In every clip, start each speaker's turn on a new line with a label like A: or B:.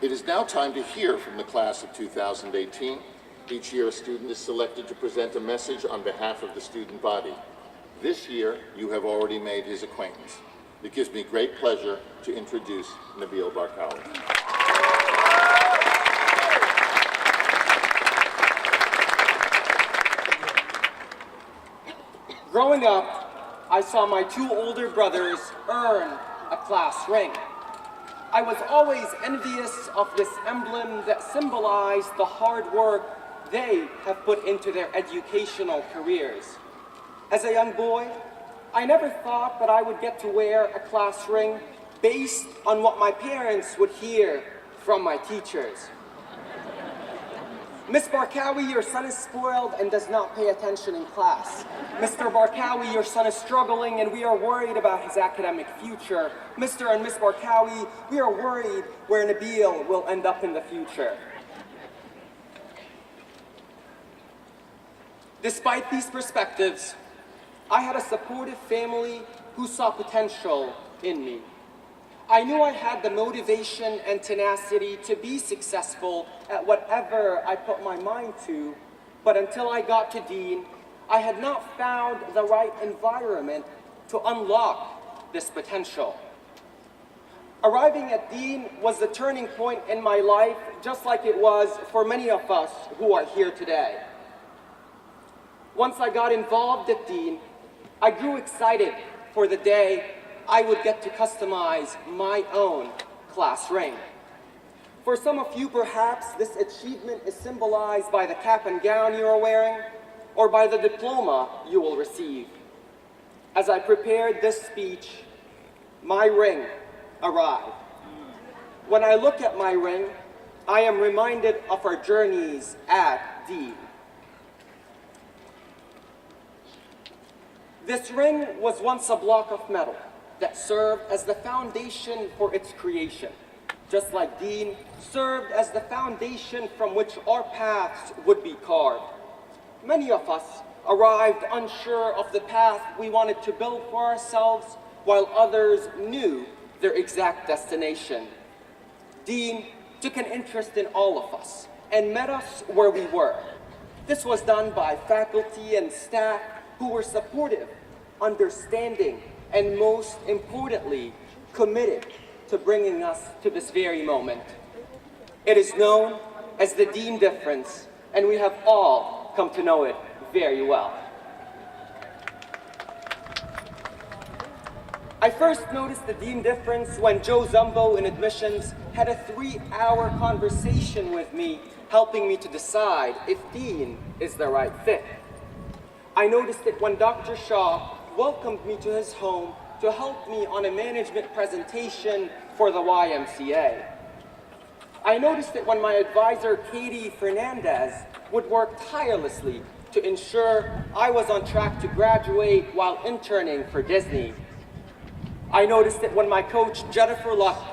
A: It is now time to hear from the class of 2018. Each year, a student is selected to present a message on behalf of the student body. This year, you have already made his acquaintance. It gives me great pleasure to introduce Nabeel Barqawi.
B: Growing up, I saw my two older brothers earn a class ring. I was always envious of this emblem that symbolized the hard work they have put into their educational careers. As a young boy, I never thought that I would get to wear a class ring based on what my parents would hear from my teachers. Miss Barqawi, your son is spoiled and does not pay attention in class. Mr. Barqawi, your son is struggling and we are worried about his academic future. Mr. and Miss Barqawi, we are worried where Nabeel will end up in the future. Despite these perspectives, I had a supportive family who saw potential in me. I knew I had the motivation and tenacity to be successful at whatever I put my mind to, but until I got to Dean, I had not found the right environment to unlock this potential. Arriving at Dean was the turning point in my life, just like it was for many of us who are here today. Once I got involved at Dean, I grew excited for the day I would get to customize my own class ring. For some of you, perhaps, this achievement is symbolized by the cap and gown you are wearing, or by the diploma you will receive. As I prepared this speech, my ring arrived. When I look at my ring, I am reminded of our journeys at Dean. This ring was once a block of metal that served as the foundation for its creation, just like Dean served as the foundation from which our paths would be carved. Many of us arrived unsure of the path we wanted to build for ourselves, while others knew their exact destination. Dean took an interest in all of us and met us where we were. This was done by faculty and staff who were supportive, understanding, and most importantly, committed to bringing us to this very moment. It is known as the Dean difference, and we have all come to know it very well. I first noticed the Dean difference when Joe Zumbo in admissions had a 3-hour conversation with me, helping me to decide if Dean is the right fit. I noticed it when Dr. Shaw welcomed me to his home to help me on a management presentation for the YMCA. I noticed it when my advisor, Katie Fernandez, would work tirelessly to ensure I was on track to graduate while interning for Disney. I noticed it when my coach, Jennifer Luck,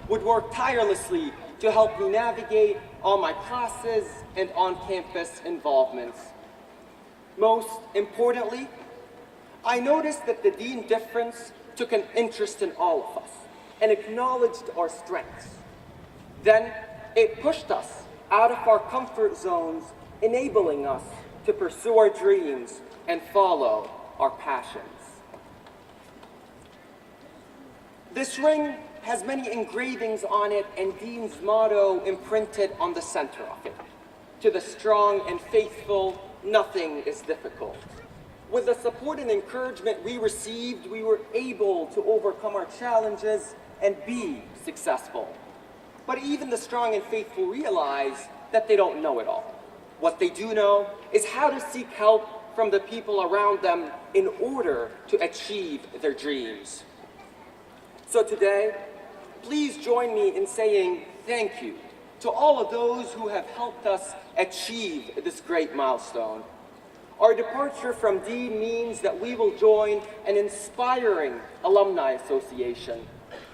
B: would work tirelessly to help me navigate all my classes and on-campus involvements. Most importantly, I noticed that the Dean difference took an interest in all of us and acknowledged our strengths. Then it pushed us out of our comfort zones, enabling us to pursue our dreams and follow our passions. This ring has many engravings on it and Dean's motto imprinted on the center of it. To the strong and faithful, nothing is difficult. With the support and encouragement we received, we were able to overcome our challenges and be successful. But even the strong and faithful realize that they don't know it all. What they do know is how to seek help from the people around them in order to achieve their dreams. So today, please join me in saying thank you to all of those who have helped us achieve this great milestone. Our departure from Dean means that we will join an inspiring alumni association.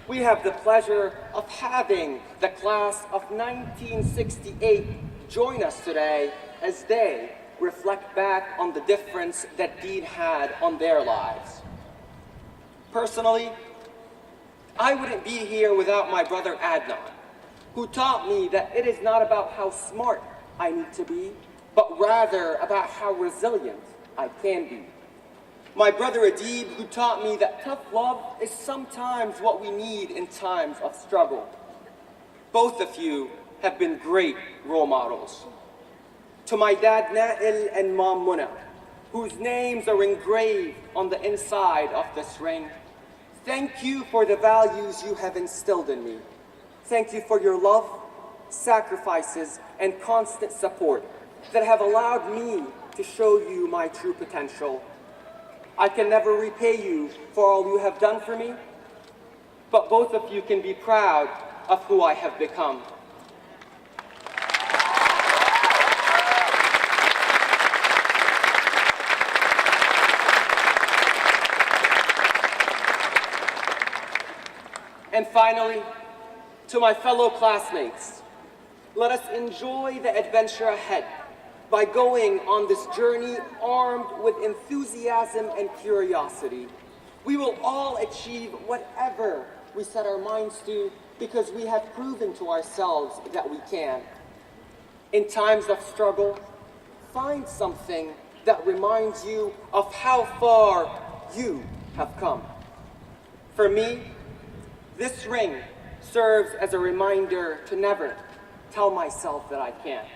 B: We have the pleasure of having the class of 1968 join us today as they reflect back on the difference that Dean had on their lives. Personally, I wouldn't be here without my brother Adnan. who taught me that it is not about how smart I need to be, but rather about how resilient I can be. My brother Adib, who taught me that tough love is sometimes what we need in times of struggle. Both of you have been great role models. To my dad Nabeel and mom Muna, whose names are engraved on the inside of this ring, thank you for the values you have instilled in me. Thank you for your love, sacrifices, and constant support that have allowed me to show you my true potential. I can never repay you for all you have done for me, but both of you can be proud of who I have become. And finally, to my fellow classmates, let us enjoy the adventure ahead by going on this journey armed with enthusiasm and curiosity. We will all achieve whatever we set our minds to because we have proven to ourselves that we can. In times of struggle, find something that reminds you of how far you have come. For me, this ring serves as a reminder to never tell myself that I can't.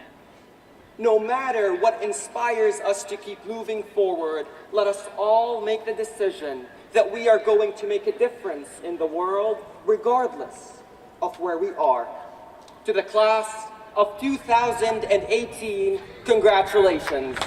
B: No matter what inspires us to keep moving forward, let us all make the decision that we are going to make a difference in the world, regardless of where we are. To the class of 2018, congratulations.